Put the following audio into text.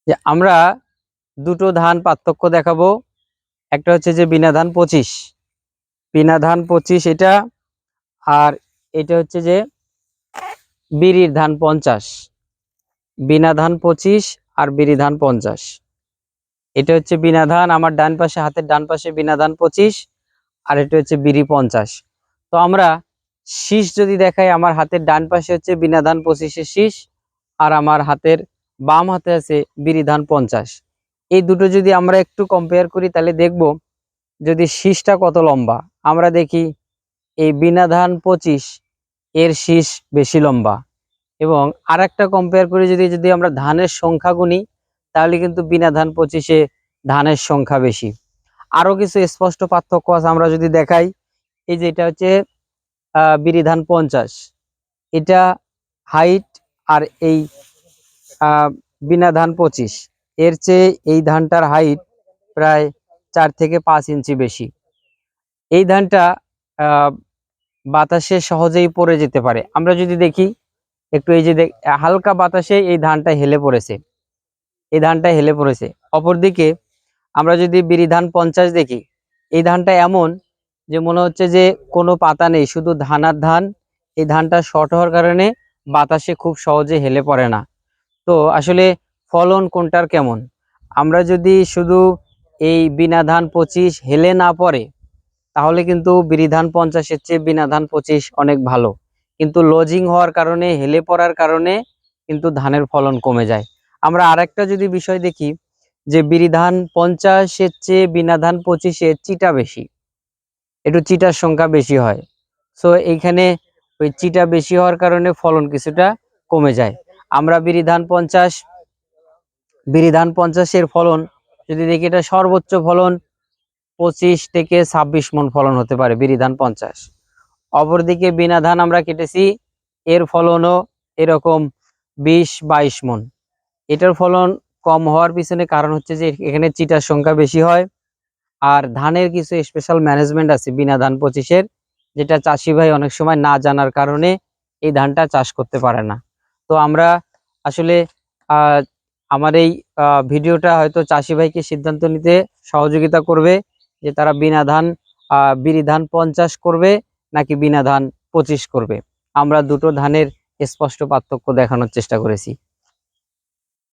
যে আমরা দুটো ধান পার্থক্য দেখাবো। একটা হচ্ছে যে বিনা ধান 25, বিনা ধান 25 এটা, আর এটা হচ্ছে যে বিরির ধান 50। বিনা ধান 25 আর বিরি ধান 50। এটা হচ্ছে বিনা ধান, আমার ডান পাশে, হাতের ডান পাশে বিনা ধান 25, আর এটা হচ্ছে বিরি 50। তো আমরা শীষ যদি দেখাই, আমার হাতের ডান পাশে হচ্ছে বিনা ধান 25-এর শীষ, আর আমার হাতের বাম হাতে আছে বিরি ধান 50। এই দুটো যদি আমরা একটু কম্পেয়ার করি তাহলে দেখব যদি শীষটা কত লম্বা। আমরা দেখি এই বিনা ধান 25 এর শীষ বেশি লম্বা, এবং আরেকটা কম্পেয়ার করে যদি যদি আমরা ধানের সংখ্যা গুনি তাহলে কিন্তু বিনা ধান 25-এ ধানের সংখ্যা বেশি। আরো কিছু স্পষ্ট পার্থক্য আছে, আমরা যদি দেখাই, এই যে এটা হচ্ছে বিরি ধান 50, এটা হাইট, আর এই বিনা ধান 25 এর চেয়ে এই ধানটার হাইট প্রায় 4 থেকে 5 ইঞ্চি বেশি। এই ধানটা বাতাসে সহজেই পড়ে যেতে পারে। আমরা যদি দেখি একটু, এই যে হালকা বাতাসে এই ধানটা হেলে পড়েছে, এই ধানটা হেলে পড়েছে। অপরদিকে আমরা যদি বিরি ধান 50 দেখি, এই ধানটা এমন যে মনে হচ্ছে যে কোনো পাতা নেই, শুধু ধান আর ধান। এই ধানটা শর্ট হওয়ার কারণে বাতাসে খুব সহজে হেলে পড়ে না। তো আসলে ফলন কোনটার কেমন? আমরা যদি শুধু এই বিনা ধান 25 হেলে না পড়ে তাহলে কিন্তু বিরি ধান 50-এর চেয়ে বিনা ধান 25 অনেক ভালো, কিন্তু লজিং হওয়ার কারণে, হেলে পড়ার কারণে কিন্তু ধানের ফলন কমে যায়। আমরা আরেকটা যদি বিষয় দেখি, যে বিরি ধান 50-এর চেয়ে বিনা ধান 25-এ চিটা বেশি, একটু চিটার সংখ্যা বেশি হয়। সো এইখানে ওই চিটা বেশি হওয়ার কারণে ফলন কিছুটা কমে যায়। আমরা বিরি ধান 50-এর ফলন যদি দেখি, এটা সর্বোচ্চ ফলন 25 থেকে 26 মন ফলন হতে পারে বিরি ধান 50। অপরদিকে বিনা ধান আমরা কেটেছি, এর ফলনও এরকম 20-22 মন। এটার ফলন কম হওয়ার পিছনে কারণ হচ্ছে যে এখানে চিটার সংখ্যা বেশি হয়, আর ধানের কিছু স্পেশাল ম্যানেজমেন্ট আছে বিনা ধান 25-এর, যেটা চাষি ভাই অনেক সময় না জানার কারণে এই ধানটা চাষ করতে পারে না। তো আমরা আসলে আহ আমার এই ভিডিওটা হয়তো চাষি ভাইকে সিদ্ধান্ত নিতে সহযোগিতা করবে যে তারা বিনা ধান বিরি ধান 50 করবে নাকি বিনা ধান 25 করবে। আমরা দুটো ধানের স্পষ্ট পার্থক্য দেখানোর চেষ্টা করেছি।